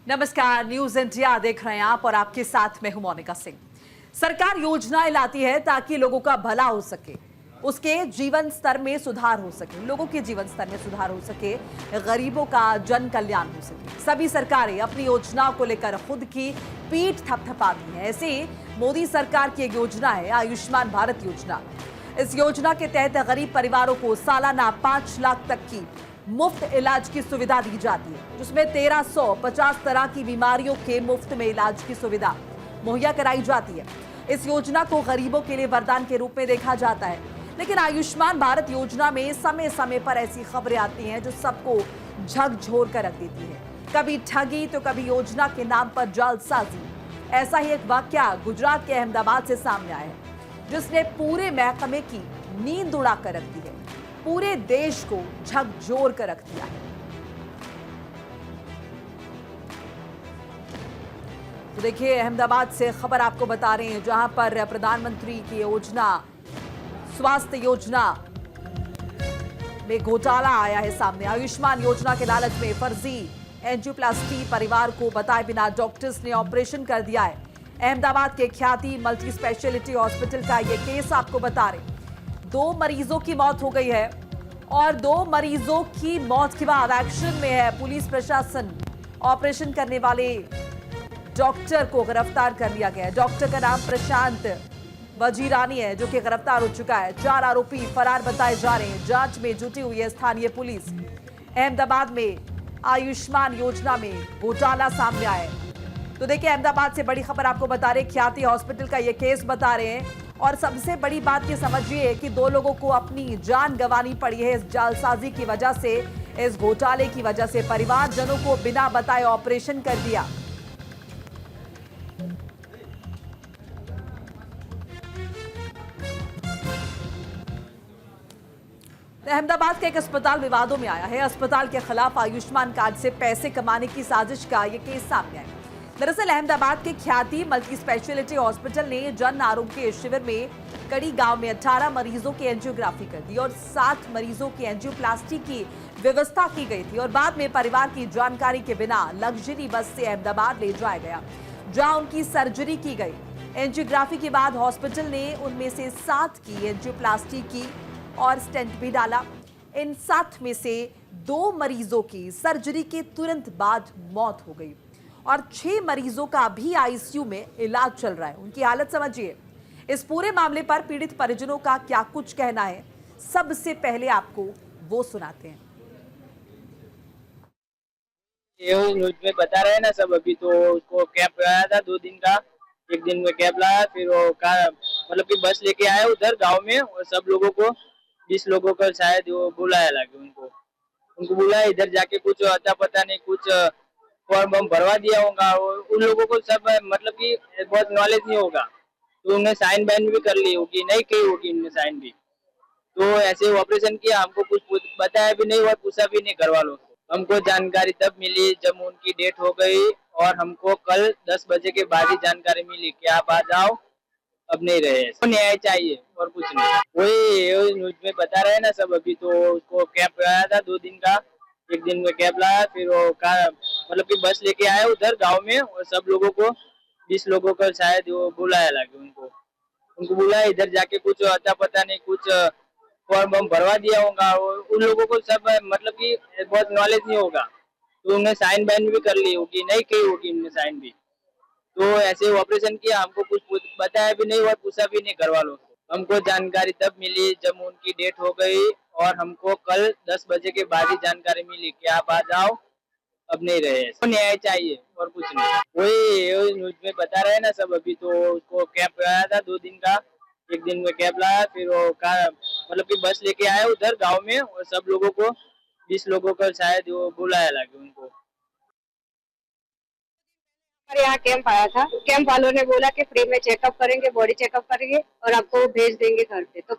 नमस्कार, news India देख रहे हैं आप और आपके साथ मैं हूं मोनिका सिंह। सरकार योजनाएं लाती है ताकि लोगों का भला हो सके, उसके जीवन स्तर में सुधार हो सके, लोगों के जीवन स्तर में सुधार हो सके, गरीबों का जन कल्याण हो सके। सभी सरकारें अपनी योजनाओं को लेकर खुद की पीठ थपथपाती हैं। ऐसे ही मोदी सरकार की एक योजना है आयुष्मान भारत योजना। इस योजना के तहत गरीब परिवारों को सालाना 5 लाख तक की मुफ्त इलाज की सुविधा दी जाती है, जिसमें 1350 तरह की बीमारियों के मुफ्त में इलाज की सुविधा मुहैया कराई जाती है। इस योजना को गरीबों के लिए वरदान के रूप में देखा जाता है, लेकिन आयुष्मान भारत योजना में समय समय पर ऐसी खबरें आती हैं जो सबको झकझोर कर रख देती है। कभी ठगी तो कभी योजना के नाम पर जालसाजी। ऐसा ही एक वाकया गुजरात के अहमदाबाद से सामने आया है, जिसने पूरे महकमे की नींद उड़ा कर रख दी है, पूरे देश को झकझोर कर रख दिया है। तो देखिए, अहमदाबाद से खबर आपको बता रहे हैं, जहां पर प्रधानमंत्री की योजना स्वास्थ्य योजना में घोटाला आया है सामने। आयुष्मान योजना के लालच में फर्जी एंजियोप्लास्टी परिवार को बताए बिना डॉक्टर्स ने ऑपरेशन कर दिया है। अहमदाबाद के ख्याति मल्टी स्पेशलिटी हॉस्पिटल का यह केस आपको बता रहे। 2 मरीजों की मौत हो गई है और 2 मरीजों की मौत के बाद एक्शन में है पुलिस प्रशासन। ऑपरेशन करने वाले डॉक्टर को गिरफ्तार कर लिया गया है। डॉक्टर का नाम प्रशांत वजीरानी है, जो कि गिरफ्तार हो चुका है। 4 आरोपी फरार बताए जा रहे हैं। जांच में जुटी हुई है स्थानीय पुलिस। अहमदाबाद में आयुष्मान योजना में घोटाला सामने आया है। तो देखिए, अहमदाबाद से बड़ी खबर आपको बता रहे, ख्याति हॉस्पिटल का ये केस बता रहे हैं। और सबसे बड़ी बात ये समझिए कि 2 लोगों को अपनी जान गंवानी पड़ी है इस जालसाजी की वजह से, इस घोटाले की वजह से। परिवारजनों को बिना बताए ऑपरेशन कर दिया। अहमदाबाद का एक अस्पताल विवादों में आया है। अस्पताल के खिलाफ आयुष्मान कार्ड से पैसे कमाने की साजिश का यह केस सामने आया। दरअसल अहमदाबाद के ख्याति मल्टी स्पेशलिटी हॉस्पिटल ने जन आरोग्य शिविर में कड़ी गांव में 18 मरीजों की एंजियोग्राफी कर दी और 7 मरीजों की एंजियोप्लास्टी की व्यवस्था की गई थी। और बाद में परिवार की जानकारी के बिना लग्जरी बस से अहमदाबाद ले जाया गया, जहां उनकी सर्जरी की गई। एंजियोग्राफी के बाद हॉस्पिटल ने उनमें से 7 की एंजियोप्लास्टी की और स्टेंट भी डाला। इन 7 में से 2 मरीजों की सर्जरी के तुरंत बाद मौत हो गई और 6 मरीजों का अभी आईसीयू में इलाज चल रहा है। उनकी हालत समझिए। इस पूरे मामले पर पीड़ित परिजनों का क्या कुछ कहना है, सबसे पहले आपको वो सुनाते हैं। ये न्यूज में बता रहे हैं ना सब। अभी तो उसको कैंप लगाया था 2 दिन का। एक दिन में कैंप लाया, फिर वो मतलब कि बस लेके आए उधर गांव में, और सब लोगों को 20 लोगों को शायद वो बुलाया लगे। उनको बुलाया, इधर जाके कुछ अता पता नहीं, कुछ फॉर्म हम भरवा दिया होगा। उन लोगों को सब मतलब कि बहुत नॉलेज नहीं होगा, तो उन्हें साइन बैन भी कर ली होगी, नहीं की होगी उन्होंने साइन भी। तो ऐसे ऑपरेशन किया, हमको कुछ बताया भी नहीं और पूछा भी नहीं घर वालों से। हमको जानकारी तब मिली जब उनकी डेट हो गई, और हमको कल 10 बजे के बाद ही जानकारी मिली कि आप आ जाओ, अब नहीं रहे। तो न्याय चाहिए और कुछ नहीं। वही न्यूज में बता रहे हैं ना सब। अभी तो उसको कैंप लगाया था 2 दिन का। एक दिन में कैंप लाया, फिर वो मतलब कि बस लेके आए उधर गांव में, और सब लोगों को 20 लोगों को शायद वो बुलाया लगे। उनको बुलाया, इधर जाके कुछ अता पता नहीं, कुछ फॉर्म हम भरवा दिया होगा। उन लोगों को सब मतलब कि बहुत नॉलेज नहीं होगा, तो उन्हें साइन बैन भी कर ली होगी, नहीं की होगी उन्होंने साइन भी। तो ऐसे ऑपरेशन किया, हमको कुछ बताया भी नहीं और पूछा भी नहीं घर वालों से। हमको जानकारी तब मिली जब उनकी डेट हो गई, और हमको कल 10 बजे के बाद ही जानकारी मिली कि आप आ जाओ, अब नहीं रहे। तो न्याय चाहिए और कुछ नहीं। वही न्यूज में बता रहे हैं ना सब। अभी तो उसको कैंप लगाया था 2 दिन का। एक दिन में कैंप लाया, फिर वो मतलब कि बस लेके आए उधर गांव में, और सब लोगों को 20 लोगों को शायद वो बुलाया लगे उनको। हमारे यहाँ कैंप आया था। कैंप वालों ने बोला कि फ्री में चेकअप करेंगे, बॉडी चेकअप करेंगे और आपको भेज देंगे घर पे। तो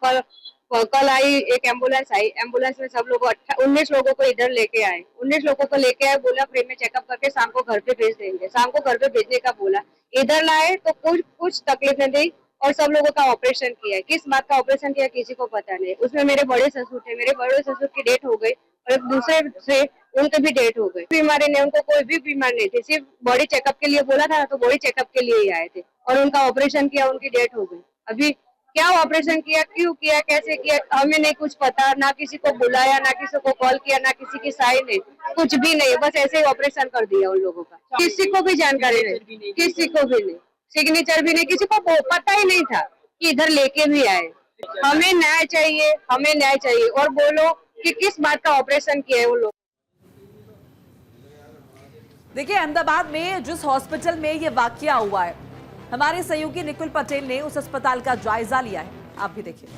कल आई, एक एम्बुलेंस आई। एम्बुलेंस में सब लोगों 19 लोगों को इधर लेके आए। 19 लोगों को लेके आए, बोला फ्री में चेकअप करके शाम को घर पे भेज देंगे। शाम को घर पे भेजने का बोला। इधर लाए तो कुछ तकलीफें दी और सब लोगों का ऑपरेशन किया है। किस बात का ऑपरेशन किया किसी को पता नहीं। उसमें मेरे बड़े ससुर थे। मेरे बड़े ससुर की डेथ हो गई और एक दूसरे से उनके भी डेथ हो गई। बीमारी नहीं, उनको कोई भी बीमारी नहीं थी, सिर्फ बॉडी चेकअप के लिए बोला था तो बॉडी चेकअप के लिए ही आए थे और उनका ऑपरेशन किया, उनकी डेथ हो गई। अभी क्या ऑपरेशन किया, क्यों किया, कैसे किया, हमें नहीं कुछ पता, ना किसी को बुलाया, ना किसी को कॉल किया, ना किसी की साइन नहीं, कुछ भी नहीं, बस ऐसे ही ऑपरेशन कर दिया उन लोगों का। किसी को भी जानकारी नहीं, किसी को भी नहीं, सिग्नेचर भी नहीं, किसी को पता ही नहीं था कि इधर लेके भी आए। हमें न्याय चाहिए, हमें न्याय चाहिए। और बोलो कि किस बात का ऑपरेशन किया है वो लोग। देखिए, अहमदाबाद में जिस हॉस्पिटल में ये वाकया हुआ है, हमारे सहयोगी निकुल पटेल ने उस अस्पताल का जायजा लिया है। आप भी देखिए।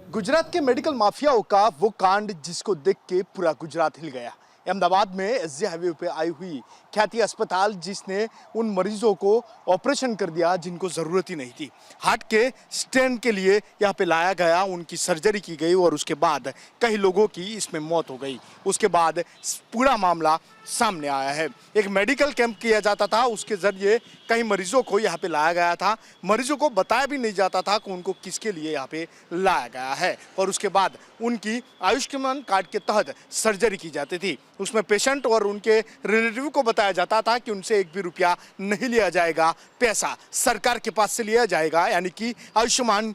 गुजरात के मेडिकल माफियाओं का वो कांड जिसको देख के पूरा गुजरात हिल गया। अहमदाबाद में एसजी हाईवे पे आई हुई ख्याति अस्पताल जिसने उन मरीजों को ऑपरेशन कर दिया जिनको ज़रूरत ही नहीं थी। हार्ट के स्टेंट के लिए यहाँ पे लाया गया, उनकी सर्जरी की गई और उसके बाद कई लोगों की इसमें मौत हो गई। उसके बाद पूरा मामला सामने आया है। एक मेडिकल कैंप किया जाता था, उसके जरिए कई मरीजों को यहाँ पे लाया गया था। मरीजों को बताया भी नहीं जाता था कि उनको किसके लिए यहाँ पे लाया गया है और उसके बाद उनकी आयुष्मान कार्ड के तहत सर्जरी की जाती थी। उसमें पेशेंट और उनके रिलेटिव को बताया जाता था कि उनसे एक भी रुपया नहीं लिया जाएगा, पैसा सरकार के पास से लिया जाएगा। यानी कि आयुष्मान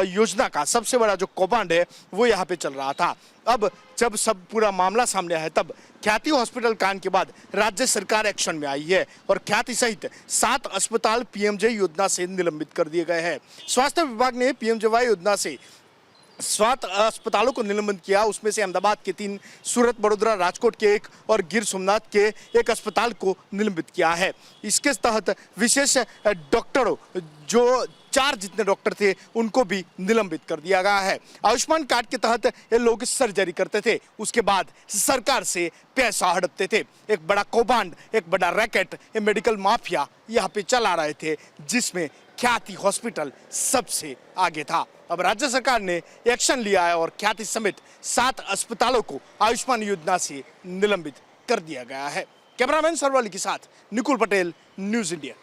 योजना का सबसे बड़ा जो कौभांड है वो यहाँ पे चल रहा था। अब जब सब पूरा मामला सामने आया तब ख्याति हॉस्पिटल कांड के बाद राज्य सरकार एक्शन में आई है और ख्याति सहित 7 अस्पताल पीएमजे योजना से निलंबित कर दिए गए हैं। स्वास्थ्य विभाग ने पीएमजेवाई योजना से 7 अस्पतालों को निलंबित किया। उसमें से अहमदाबाद के 3, सूरत, बड़ोदरा, राजकोट के 1 और गिर सोमनाथ के 1 अस्पताल को निलंबित किया है। इसके तहत विशेष डॉक्टरों जो 4 जितने डॉक्टर थे उनको भी निलंबित कर दिया गया है। आयुष्मान कार्ड के तहत ये लोग सर्जरी करते थे, उसके बाद सरकार से पैसा हड़पते थे। एक बड़ा कौभांड, एक बड़ा रैकेट ये मेडिकल माफिया यहाँ पे चला रहे थे जिसमें ख्याति हॉस्पिटल सबसे आगे था। अब राज्य सरकार ने एक्शन लिया है और ख्याति समेत 7 अस्पतालों को आयुष्मान योजना से निलंबित कर दिया गया है। कैमरामैन सरवाली के साथ निकुल पटेल, न्यूज़ इंडिया।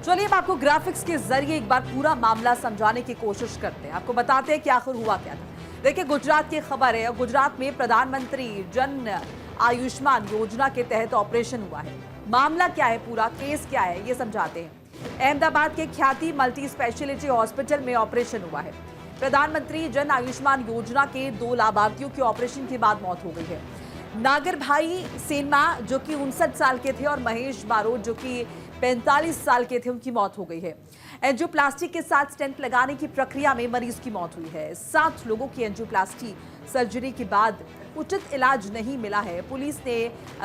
चलिए, अब आपको ग्राफिक्स के जरिए एक बार पूरा मामला समझाने की कोशिश करते हैं। आपको बताते हैं कि आखिर हुआ क्या था। देखिए, गुजरात की खबर है और गुजरात में प्रधानमंत्री जन आयुष्मान योजना के तहत ऑपरेशन हुआ है। मामला क्या है, पूरा केस क्या है, ये समझाते हैं। अहमदाबाद के ख्याति मल्टी स्पेशलिटी हॉस्पिटल में ऑपरेशन हुआ है। प्रधानमंत्री जन आयुष्मान योजना के 2 लाभार्थियों की ऑपरेशन के बाद मौत हो गई है। नागर भाई सेनमा जो कि 59 साल के थे और महेश बारोट जो कि 45 साल के थे, उनकी मौत हो गई है। एंजियोप्लास्टी के साथ स्टेंट लगाने की प्रक्रिया में मरीज की मौत हुई है। 7 लोगों की एंजियोप्लास्टी सर्जरी के बाद उचित इलाज नहीं मिला है। पुलिस ने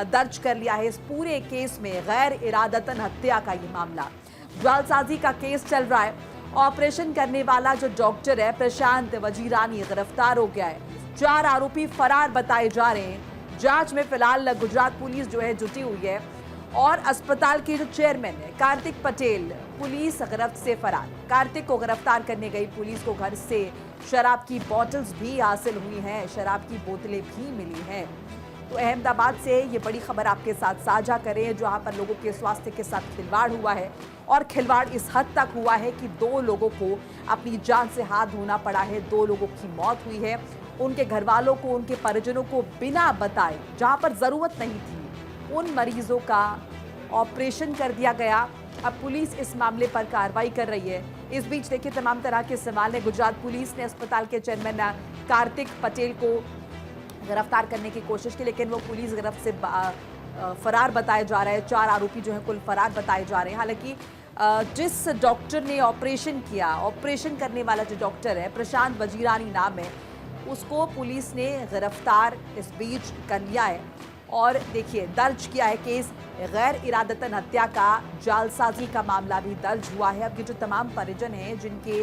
दर्ज कर लिया है इस पूरे केस में गैर इरादतन हत्या का ये मामला। जालसाजी का केस चल रहा है। ऑपरेशन करने वाला जो डॉक्टर है प्रशांत वजीरानी गिरफ्तार हो गया है। 4 आरोपी फरार बताए जा रहे हैं। जांच में फिलहाल गुजरात पुलिस जो है जुटी हुई है और अस्पताल के जो चेयरमैन है कार्तिक पटेल पुलिस गिरफ्त से फरार। कार्तिक को गिरफ्तार करने गई पुलिस को घर से शराब की बॉटल्स भी हासिल हुई हैं, शराब की बोतलें भी मिली हैं। तो अहमदाबाद से ये बड़ी खबर आपके साथ साझा करें जहां पर लोगों के स्वास्थ्य के साथ खिलवाड़ हुआ है और खिलवाड़ इस हद तक हुआ है कि 2 लोगों को अपनी जान से हाथ धोना पड़ा है। 2 लोगों की मौत हुई है। उनके घर वालों को, उनके परिजनों को बिना बताए, जहां पर जरूरत नहीं थी, उन मरीजों का ऑपरेशन कर दिया गया। अब पुलिस इस मामले पर कार्रवाई कर रही है। इस बीच देखिए, तमाम तरह के सवाल है। गुजरात पुलिस ने अस्पताल के चेयरमैन कार्तिक पटेल को गिरफ्तार करने की कोशिश की, लेकिन वो पुलिस गिरफ्त से फरार बताए जा रहे हैं। 4 आरोपी जो है कुल फरार बताए जा रहे हैं। हालांकि जिस डॉक्टर ने ऑपरेशन किया, ऑपरेशन करने वाला जो डॉक्टर है प्रशांत वजीरानी नाम है, उसको पुलिस ने गिरफ्तार इस बीच कर लिया है और देखिए दर्ज किया है केस। गैर इरादतन हत्या का, जालसाजी का मामला भी दर्ज हुआ है। अब ये जो तमाम परिजन हैं जिनके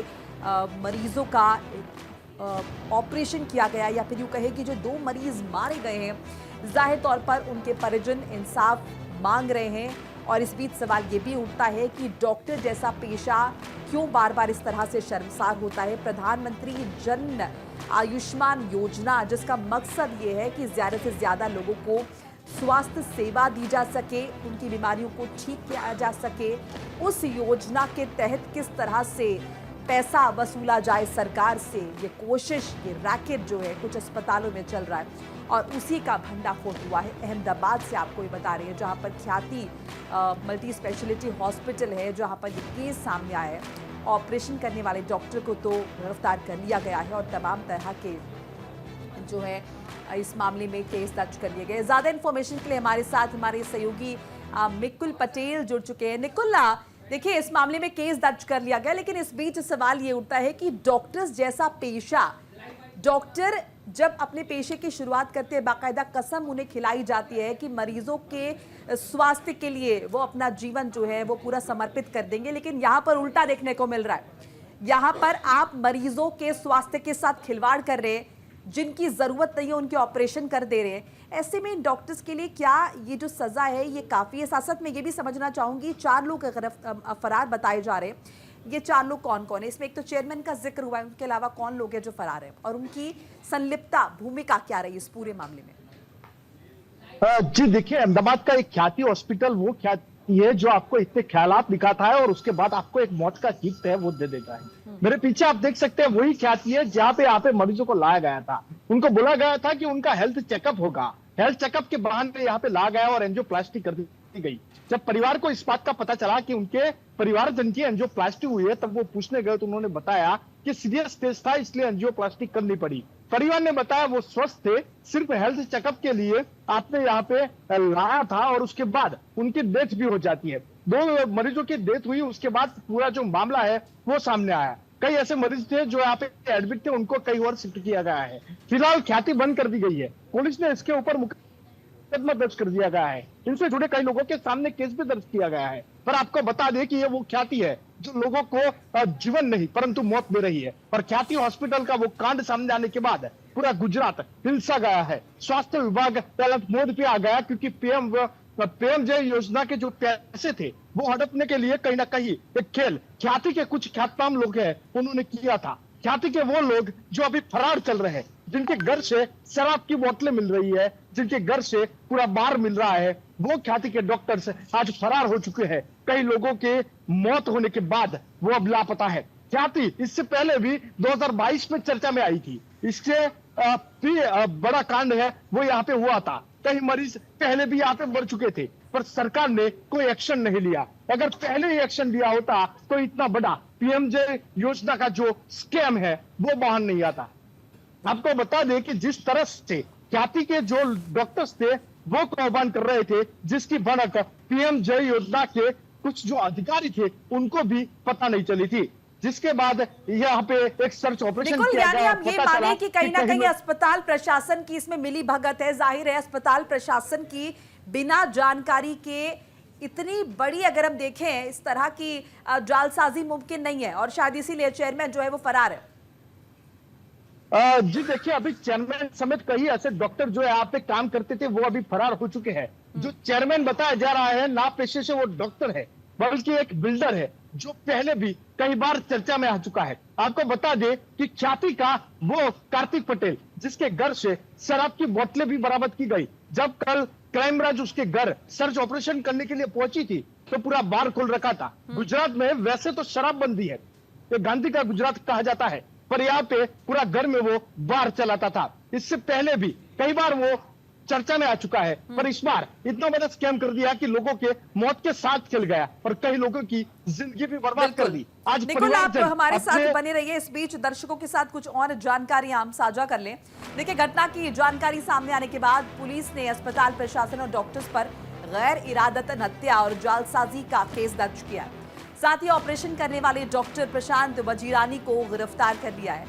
मरीजों का ऑपरेशन किया गया, या फिर यूँ कहे कि जो 2 मरीज मारे गए हैं, जाहिर तौर पर उनके परिजन इंसाफ मांग रहे हैं। और इस बीच सवाल ये भी उठता है कि डॉक्टर जैसा पेशा क्यों बार बार इस तरह से शर्मसार होता है। प्रधानमंत्री जन आयुष्मान योजना जिसका मकसद ये है कि ज़्यादा से ज़्यादा लोगों को स्वास्थ्य सेवा दी जा सके, उनकी बीमारियों को ठीक किया जा सके, उस योजना के तहत किस तरह से पैसा वसूला जाए सरकार से, ये कोशिश, ये रैकेट जो है कुछ अस्पतालों में चल रहा है और उसी का भंडाफोड़ हुआ है। अहमदाबाद से आपको ये बता रहे हैं, जहां पर ख्याति मल्टी स्पेशलिटी हॉस्पिटल है, जहां पर ये केस सामने आया है। ऑपरेशन करने वाले डॉक्टर को तो गिरफ्तार कर लिया गया है और तमाम तरह के जो है इस मामले में केस दर्ज कर लिए गए। ज्यादा इन्फॉर्मेशन के लिए हमारे साथ हमारे सहयोगी निकुल पटेल जुड़ चुके हैं। निकुल, देखिए इस मामले में केस दर्ज कर लिया गया, लेकिन इस बीच सवाल ये उठता है कि डॉक्टर्स जैसा पेशा, डॉक्टर जब अपने पेशे की शुरुआत करते हैं बाकायदा कसम उन्हें खिलाई जाती है कि मरीजों के स्वास्थ्य के लिए वो अपना जीवन जो है वो पूरा समर्पित कर देंगे, लेकिन यहाँ पर उल्टा देखने को मिल रहा है। यहाँ पर आप मरीजों के स्वास्थ्य के साथ खिलवाड़ कर रहे हैं, जिनकी जरूरत नहीं है उनके ऑपरेशन कर दे रहे हैं। ऐसे में डॉक्टर्स के लिए क्या ये जो सजा है ये काफी है? साथ में ये भी समझना चाहूंगी, 4 लोग फरार बताए जा रहे हैं, ये 4 लोग कौन कौन है? इसमें एक तो चेयरमैन का जिक्र हुआ है, उनके अलावा कौन लोग हैं जो फरार है और उनकी संलिप्तता भूमिका क्या रही इस पूरे मामले में? जी देखिए, अहमदाबाद का एक ख्याति हॉस्पिटल वो ख्याति है जो आपको इतने ख्यालात दिखाता है और उसके बाद आपको एक मौत का गिफ्ट है वो दे देता है। मेरे पीछे आप देख सकते हैं वही ख्याति है जहाँ पे यहाँ पे मरीजों को लाया गया था। उनको बोला गया था कि उनका हेल्थ चेकअप होगा, हेल्थ चेकअप के बहाने यहाँ पे ला गया और एंजियोप्लास्टी कर दी गई। जब परिवार को इस बात का पता चला कि उनके परिवारजन की एंजियोप्लास्टी हुई है, तब वो पूछने गए तो उन्होंने बताया कि सीरियस स्टेज था इसलिए एंजियोप्लास्टी करनी पड़ी। परिवार ने बताया वो स्वस्थ थे, सिर्फ हेल्थ चेकअप के लिए आपने यहाँ पे लाया था और उसके बाद उनकी डेथ भी हो जाती है। 2 मरीजों की डेथ हुई, उसके बाद पूरा जो मामला है वो सामने आया। कई ऐसे मरीज थे जो यहाँ पे एडमिट थे, उनको कई और शिफ्ट किया गया है। फिलहाल ख्याति बंद कर दी गई है, पुलिस ने इसके ऊपर मुकदमा दर्ज कर दिया गया है। इनसे जुड़े कई लोगों के सामने केस भी दर्ज किया गया है। पर आपको बता दें कि ये वो ख्याति है जो लोगों को जीवन नहीं परंतु मौत दे रही है। और ख्याति हॉस्पिटल का वो कांड सामने आने के बाद पूरा गुजरात हिलसा गया है। स्वास्थ्य विभाग अलर्ट मोड पे आ गया, क्योंकि पीएमजे योजना के जो पैसे थे वो हड़पने के लिए कहीं ना कहीं एक खेल ख्याति के कुछ ख्यातनाम लोग हैं उन्होंने किया था। ख्याति के वो लोग जो अभी फरार चल रहे हैं, जिनके घर से शराब की बोतलें मिल रही है, जिनके घर से पूरा बार मिल रहा है, वो ख्याति के डॉक्टर्स आज फरार हो चुके हैं। कई लोगों के मौत होने के बाद वो अब लापता है। ख्याति इससे पहले भी 2022 में चर्चा में आई थी। इसके भी बड़ा कांड है वो यहाँ पे हुआ था। कई मरीज पहले भी यहाँ पे मर चुके थे, पर सरकार ने कोई एक्शन नहीं लिया। अगर पहले ही एक्शन लिया होता तो इतना बड़ा पीएमजे योजना का जो स्कैम है वो बाहर नहीं आता। आपको बता दें कि जिस तरह से ख्याति के जो डॉक्टर्स थे वो आह्वान कर रहे थे, जिसकी भनक पीएमजे योजना के कुछ जो अधिकारी थे उनको भी पता नहीं चली थी, जिसके बाद यहाँ पे एक सर्च ऑपरेशन किया गया। हम ये माने कि कहीं ना कहीं अस्पताल प्रशासन की इसमें मिली भगत है। जाहिर है अस्पताल प्रशासन की बिना जानकारी के इतनी बड़ी, अगर हम देखें इस तरह की जालसाजी मुमकिन नहीं है और शायद इसीलिए चेयरमैन जो है वो फरार है। जी देखिए, अभी चेयरमैन समेत कई ऐसे डॉक्टर जो यहाँ पे काम करते थे वो अभी फरार हो चुके हैं। जो चेयरमैन बताया जा रहा है ना पेशे से वो डॉक्टर है बल्कि एक बिल्डर है जो पहले भी कई बार चर्चा में आ चुका है। आपको बता दें कि ख्याति का वो कार्तिक पटेल जिसके घर से शराब की बोतलें भी बरामद की गई, जब कल क्राइम ब्रांच उसके घर सर्च ऑपरेशन करने के लिए पहुंची थी तो पूरा बार खोल रखा था। गुजरात में वैसे तो शराबबंदी है, ये गांधी का गुजरात कहा जाता है, पर यहाँ पे पूरा घर में वो बार चलाता था। इससे पहले भी कई बार वो चर्चा में आ चुका है, पर इस बार इतना बड़ा स्कैम कर दिया कि लोगों के मौत के साथ चल गया और कई लोगों की जिंदगी भी बर्बाद कर दी। आज निकुल, आप हमारे साथ बने रहिए। इस बीच दर्शकों के साथ कुछ और जानकारी हम साझा कर लें। देखिए, घटना की जानकारी सामने आने के बाद पुलिस ने अस्पताल प्रशासन और डॉक्टर्स पर गैर इरादतन हत्या और जालसाजी का केस दर्ज किया है। साथ ही ऑपरेशन करने वाले डॉक्टर प्रशांत वजीरानी को गिरफ्तार कर लिया है।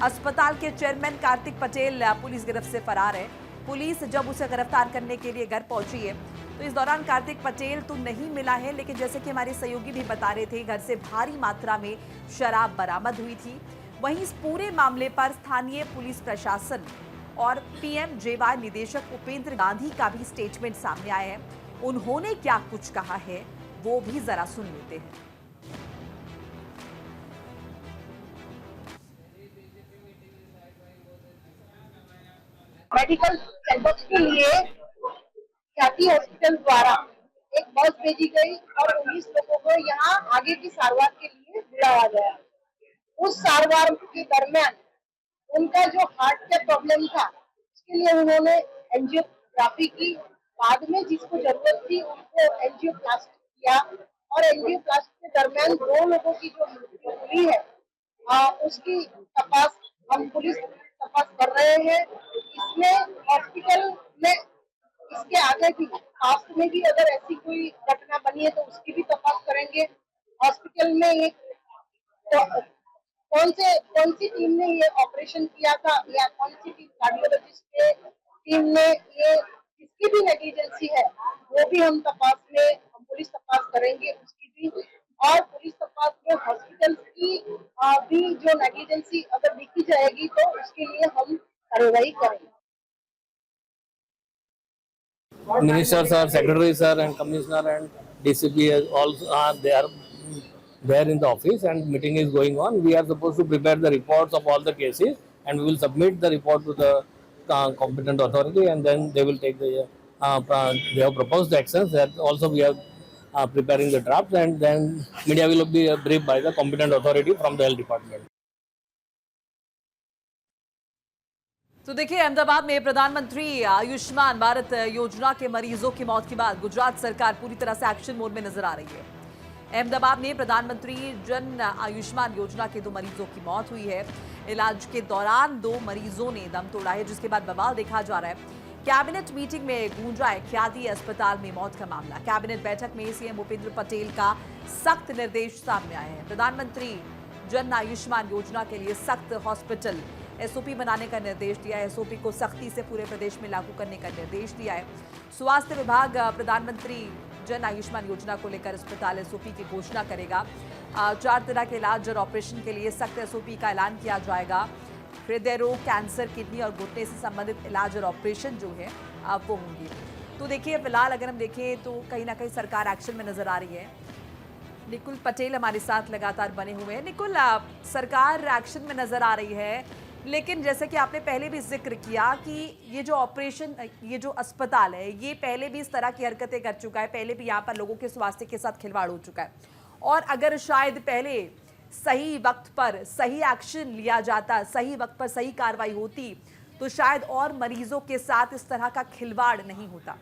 अस्पताल के चेयरमैन कार्तिक पटेल पुलिस गिरफ्त से फरार है। पुलिस जब उसे गिरफ्तार करने के लिए घर पहुंची है तो इस दौरान कार्तिक पटेल तो नहीं मिला है, लेकिन जैसे कि हमारे सहयोगी भी बता रहे थे, घर से भारी मात्रा में शराब बरामद हुई थी। वहीं इस पूरे मामले पर स्थानीय पुलिस प्रशासन और पीएमजेवाई निदेशक उपेंद्र गांधी का भी स्टेटमेंट सामने आया है। उन्होंने क्या कुछ कहा है वो भी जरा सुन लेते हैं। मेडिकल चेकअप के लिए ख्याति हॉस्पिटल द्वारा एक बस भेजी गई और 19 लोगों को यहाँ आगे की सारवार के लिए बुलाया गया। उस सारवार के दरमियान उनका जो हार्ट का प्रॉब्लम था उसके लिए उन्होंने एंजियोग्राफी की। बाद में जिसको जरूरत थी उनको एंजियोप्लास्टी किया और एंजियोप्लास्टी के दरमियान 2 लोगों की जो मृत्यु हुई है उसकी तपास हम पुलिस तपास कर रहे हैं। इसमें हॉस्पिटल में इसके आगे भी पास्ट में भी अगर ऐसी कोई घटना बनी है तो उसकी भी तपास करेंगे। हॉस्पिटल में एक कौन सी टीम ने ये ऑपरेशन किया था या कौन सी टीम कार्डियोलॉजिस्ट के टीम ने ये जिसकी भी नेग्लिजेंसी है वो भी हम पुलिस तपास करेंगे उसकी भी। और पुलिस तपास में हॉस्पिटल की भी जो नेग्लिजेंसी अगर देखी जाएगी तो उसके लिए हम कार्रवाई करेंगे। Minister sir, secretary sir, and commissioner and DCP all are there in the office, and meeting is going on. We are supposed to prepare the reports of all the cases, and we will submit the report to the competent authority, and then they will take the they have proposed actions. That also we are preparing the draft, and then media will be briefed by the competent authority from the health department. तो देखिए, अहमदाबाद में प्रधानमंत्री आयुष्मान भारत योजना के मरीजों की मौत के बाद गुजरात सरकार पूरी तरह से एक्शन मोड में नजर आ रही है। अहमदाबाद में प्रधानमंत्री जन आयुष्मान योजना के 2 मरीजों की मौत हुई है। इलाज के दौरान 2 मरीजों ने दम तोड़ा है, जिसके बाद बवाल देखा जा रहा है। कैबिनेट मीटिंग में गूंजा है ख्याति अस्पताल में मौत का मामला। कैबिनेट बैठक में सीएम भूपेंद्र पटेल का सख्त निर्देश सामने आए हैं। प्रधानमंत्री जन आयुष्मान योजना के लिए सख्त हॉस्पिटल एसओपी बनाने का निर्देश दिया है। एसओपी को सख्ती से पूरे प्रदेश में लागू करने का निर्देश दिया है। स्वास्थ्य विभाग प्रधानमंत्री जन आयुष्मान योजना को लेकर अस्पताल एसओपी की घोषणा करेगा। 4 तरह के इलाज और ऑपरेशन के लिए सख्त एसओपी का ऐलान किया जाएगा। हृदय रोग, कैंसर, किडनी और घुटने से संबंधित इलाज और ऑपरेशन जो है वो होंगे। तो देखिए, फिलहाल अगर हम देखें तो कहीं ना कहीं सरकार एक्शन में नजर आ रही है। निकुल पटेल हमारे साथ लगातार बने हुए हैं। निकुल, सरकार एक्शन में नजर आ रही है, लेकिन जैसे कि आपने पहले भी जिक्र किया कि ये जो ऑपरेशन, ये जो अस्पताल है, ये पहले भी इस तरह की हरकतें कर चुका है। पहले भी यहाँ पर लोगों के स्वास्थ्य के साथ खिलवाड़ हो चुका है। और अगर शायद पहले सही वक्त पर सही एक्शन लिया जाता, सही वक्त पर सही कार्रवाई होती, तो शायद और मरीजों के साथ इस तरह का खिलवाड़ नहीं होता।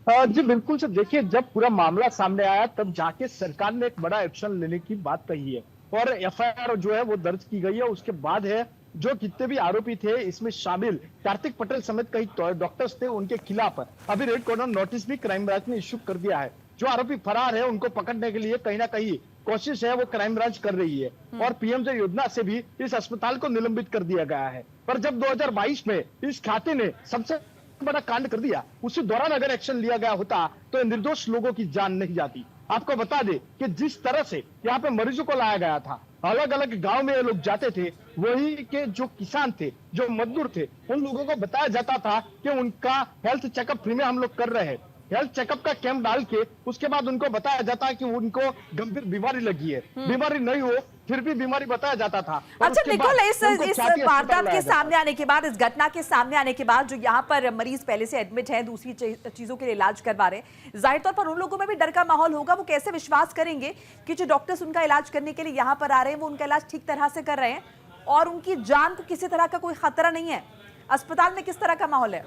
जी बिल्कुल सर, देखिए जब पूरा मामला सामने आया तब जाके सरकार ने एक बड़ा एक्शन लेने की बात कही है और एफआईआर जो है वो दर्ज की गई है। उसके बाद है जो कितने भी आरोपी थे इसमें शामिल कार्तिक पटेल समेत कई डॉक्टर्स थे, उनके खिलाफ अभी रेड कॉर्नर नोटिस भी क्राइम ब्रांच ने इश्यू कर दिया है। जो आरोपी फरार है उनको पकड़ने के लिए कहीं ना कहीं कोशिश है वो क्राइम ब्रांच कर रही है और पीएमजे योजना से भी इस अस्पताल को निलंबित कर दिया गया है। पर जब 2022 में इस खाते ने सबसे बड़ा कांड कर दिया, उसी दौरान अगर एक्शन लिया गया होता तो निर्दोष लोगों की जान नहीं जाती। आपको बता दे कि जिस तरह से यहाँ पे मरीजों को लाया गया था, अलग अलग गांव में ये लोग जाते थे, वही के जो किसान थे, जो मजदूर थे, उन लोगों को बताया जाता था कि उनका हेल्थ चेकअप फ्री में हम लोग कर रहे हैं। हेल्थ चेकअप का कैंप डाल के उसके बाद उनको बताया जाता है कि उनको गंभीर बीमारी लगी है, बीमारी नहीं हो फिर भी बीमारी बताया जाता था। अच्छा निकोल, इस वारदात के सामने आने के बाद, इस घटना के सामने आने के बाद जो यहाँ पर मरीज पहले से एडमिट हैं, दूसरी चीजों के लिए इलाज करवा रहे हैं, जाहिर तौर पर उन लोगों में भी डर का माहौल होगा। वो कैसे विश्वास करेंगे कि जो डॉक्टर्स उनका इलाज करने के लिए यहाँ पर आ रहे हैं वो उनका इलाज ठीक तरह से कर रहे हैं और उनकी जान को किसी तरह का कोई खतरा नहीं है। अस्पताल में किस तरह का माहौल है?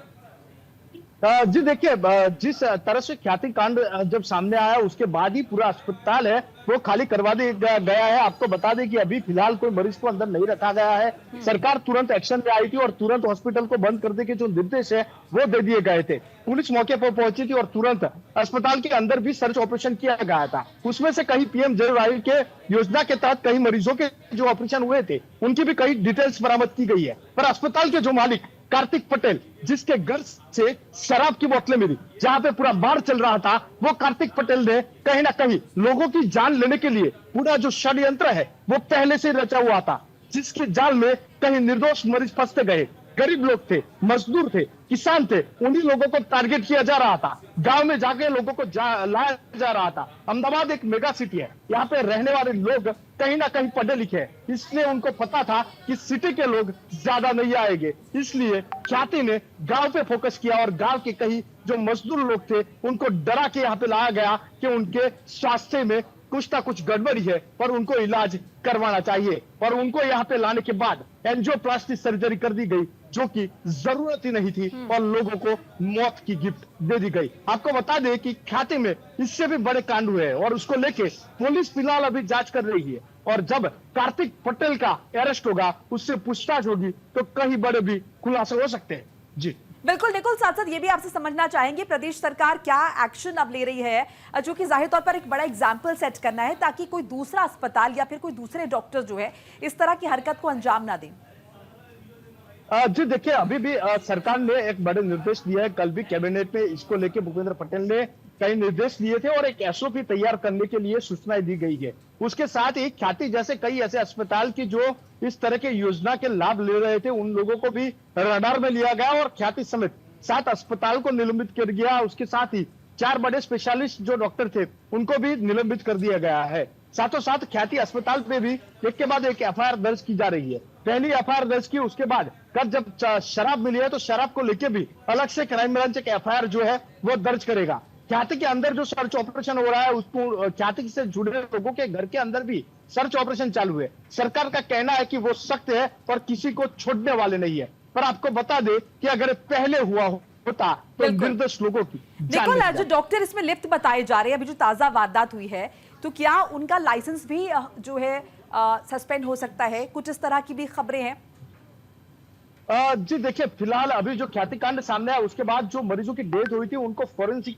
जी देखिए, जिस तरह से ख्याति कांड जब सामने आया उसके बाद ही पूरा अस्पताल है वो खाली करवा दिया गया है। आपको बता दें कि अभी फिलहाल कोई मरीज को अंदर नहीं रखा गया है। सरकार तुरंत एक्शन में आई थी और तुरंत हॉस्पिटल को बंद करने के जो निर्देश है वो दे दिए गए थे। पुलिस मौके पर पहुंची थी और तुरंत अस्पताल के अंदर भी सर्च ऑपरेशन किया गया था। उसमें से कई पीएमजेएवाई के योजना के तहत कई मरीजों के जो ऑपरेशन हुए थे उनकी भी कई डिटेल्स बरामद की गई है। पर अस्पताल के जो मालिक कार्तिक पटेल, जिसके घर से शराब की बोतलें मिली, जहां पे पूरा बार चल रहा था, वो कार्तिक पटेल ने कहीं ना कहीं लोगों की जान लेने के लिए पूरा जो षड्यंत्र है वो पहले से रचा हुआ था, जिसके जाल में कहीं निर्दोष मरीज फंसते गए। गरीब लोग थे, मजदूर थे, किसान थे, उन्हीं लोगों को टारगेट किया जा रहा था। गांव में जाके लोगों को लाया जा रहा था। अहमदाबाद एक मेगा सिटी है, यहाँ पे रहने वाले लोग कहीं ना कहीं पढ़े लिखे हैं, इसलिए उनको पता था कि सिटी के लोग ज्यादा नहीं आएंगे। इसलिए ख्याति ने गांव पे फोकस किया और गांव के कई जो मजदूर लोग थे उनको डरा के यहाँ पे लाया गया कि उनके स्वास्थ्य में कुछ ना कुछ गड़बड़ी है और उनको इलाज करवाना चाहिए। और उनको यहाँ पे लाने के बाद एंजियोप्लास्टी सर्जरी कर दी गई, जो कि जरूरत ही नहीं थी और लोगों को मौत की गिफ्ट दे दी गई। आपको बता दें कि ख्याति में इससे भी बड़े कांड हुए हैं और उसको लेके पुलिस फिलहाल अभी जांच कर रही है। और जब कार्तिक पटेल का अरेस्ट होगा, उससे पूछताछ होगी, तो कहीं बड़े भी खुलासे हो सकते हैं। जी बिल्कुल निकुल, साथ साथ ये भी आपसे समझना चाहेंगे प्रदेश सरकार क्या एक्शन अब ले रही है, जो कि जाहिर तौर पर एक बड़ा एग्जाम्पल सेट करना है ताकि कोई दूसरा अस्पताल या फिर कोई दूसरे डॉक्टर जो है इस तरह की हरकत को अंजाम ना दें। जी देखिए, अभी भी सरकार ने एक बड़े निर्देश दिए हैं। कल भी कैबिनेट में इसको लेके भूपेंद्र पटेल ने कई निर्देश दिए थे और एक एसओपी तैयार करने के लिए सूचनाएं दी गई है। उसके साथ ही ख्याति जैसे कई ऐसे अस्पताल की जो इस तरह के योजना के लाभ ले रहे थे, उन लोगों को भी रडार में लिया गया और ख्याति समेत 7 अस्पताल को निलंबित कर दिया। उसके साथ ही 4 बड़े स्पेशलिस्ट जो डॉक्टर थे, उनको भी निलंबित कर दिया गया है। साथों साथ ख्याति अस्पताल पे भी एक के बाद एक एफआईआर दर्ज की जा रही है। पहली एफआईआर दर्ज की, उसके बाद कल जब शराब मिली है तो शराब को लेके भी अलग से क्राइम ब्रांच एक एफआईआर जो है वो दर्ज करेगा। ख्याति के अंदर जो सर्च ऑपरेशन हो रहा है, उसको ख्याति से जुड़े लोगों के घर के अंदर भी सर्च ऑपरेशन चालू है। सरकार का कहना है कि वो सख्त है और किसी को छोड़ने वाले नहीं है। पर आपको बता दे कि अगर पहले हुआ होता तो निर्दोष लोगों की निकुल, जो डॉक्टर इसमें लिप्त बताए जा रहे हैं, अभी जो ताजा वारदात हुई है, तो क्या उनका लाइसेंस भी जो है सस्पेंड हो सकता है? कुछ इस तरह की भी खबरें हैं। जी देखिए, फिलहाल अभी जो ख्याति कांड सामने आया, उसके बाद जो मरीजों की डेथ हुई थी उनको फोरेंसिक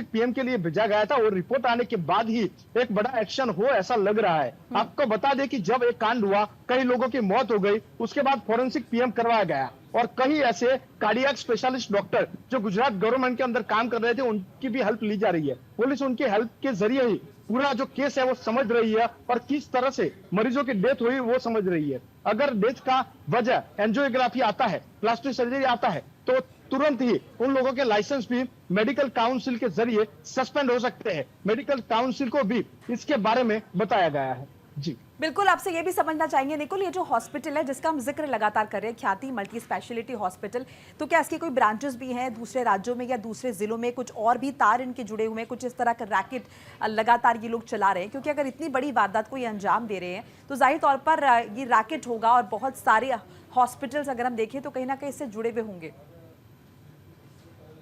पीएम के लिए भेजा गया था और रिपोर्ट आने के बाद ही एक बड़ा एक्शन हो ऐसा लग रहा है। आपको बता दें कि जब एक कांड हुआ, कई लोगों की मौत हो गई, उसके बाद फोरेंसिक पीएम करवाया गया और कई ऐसे कार्डियक स्पेशलिस्ट डॉक्टर जो गुजरात गवर्नमेंट के अंदर काम कर रहे थे, उनकी भी हेल्प ली जा रही है। पुलिस उनकी हेल्प के जरिए ही पूरा जो केस है वो समझ रही है और किस तरह से मरीजों की डेथ हुई वो समझ रही है। अगर डेथ का वजह एंजियोग्राफी आता है, प्लास्टिक सर्जरी आता है, तो तुरंत ही उन लोगों के लाइसेंस भी मेडिकल काउंसिल के जरिए सस्पेंड हो सकते हैं। मेडिकल काउंसिल को भी इसके बारे में बताया गया है। जी बिल्कुल, आपसे ये भी समझना चाहेंगे निकुल, ये जो हॉस्पिटल है जिसका हम जिक्र लगातार कर रहे हैं, ख्याति मल्टी स्पेशलिटी हॉस्पिटल, तो क्या इसके कोई ब्रांचेस भी हैं दूसरे राज्यों में या दूसरे जिलों में? कुछ और भी तार इनके जुड़े हुए हैं? कुछ इस तरह का रैकेट लगातार ये लोग चला रहे हैं? क्योंकि अगर इतनी बड़ी वारदात को ये अंजाम दे रहे हैं तो जाहिर तौर पर ये रैकेट होगा और बहुत सारे हॉस्पिटल्स अगर हम देखें तो कहीं ना कहीं इससे जुड़े हुए होंगे।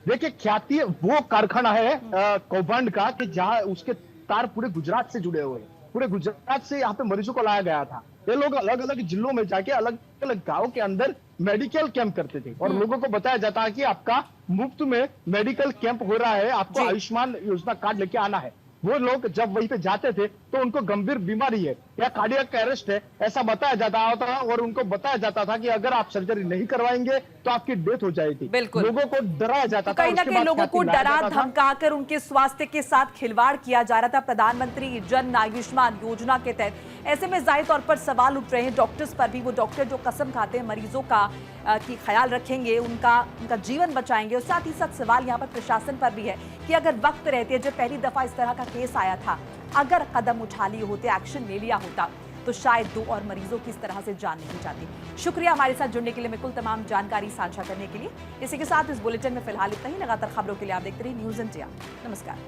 देखिए, ख्याति वो कारखाना है कौभांड का कि जहां उसके तार पूरे गुजरात से जुड़े हुए हैं। पूरे गुजरात से यहाँ पे मरीजों को लाया गया था। ये लोग अलग अलग जिलों में जाके अलग अलग गांव के अंदर मेडिकल कैंप करते थे और लोगों को बताया जाता है कि आपका मुफ्त में मेडिकल कैंप हो रहा है, आपको आयुष्मान योजना कार्ड लेके आना है। वो लोग जब वहीं पे जाते थे तो उनको गंभीर बीमारी है या कार्डियक अरेस्ट है ऐसा बताया जाता था और उनको बताया जाता था कि अगर आप सर्जरी नहीं करवाएंगे तो आपकी डेथ हो जाएगी। लोगों को डराया जाता था, कहीं ना कहीं लोगों को डरा धमकाकर उनके स्वास्थ्य के साथ खिलवाड़ किया जा रहा था प्रधानमंत्री जन आयुष्मान योजना के तहत। ऐसे में जाहिर तौर पर सवाल उठ रहे हैं डॉक्टर्स पर भी, वो डॉक्टर जो कसम खाते हैं मरीजों का की ख्याल रखेंगे, उनका जीवन बचाएंगे। और साथ ही साथ सवाल यहाँ पर प्रशासन पर भी है कि अगर वक्त रहते, जब पहली दफा इस तरह का केस आया था, अगर कदम उठा लिए होते, एक्शन ले लिया होता, तो शायद 2 और मरीजों की इस तरह से जान नहीं जाती। शुक्रिया हमारे साथ जुड़ने के लिए, बिल्कुल तमाम जानकारी साझा करने के लिए। इसी के साथ इस बुलेटिन में फिलहाल इतना ही। लगातार खबरों के लिए आप देखते रहिए न्यूज़ इंडिया। नमस्कार।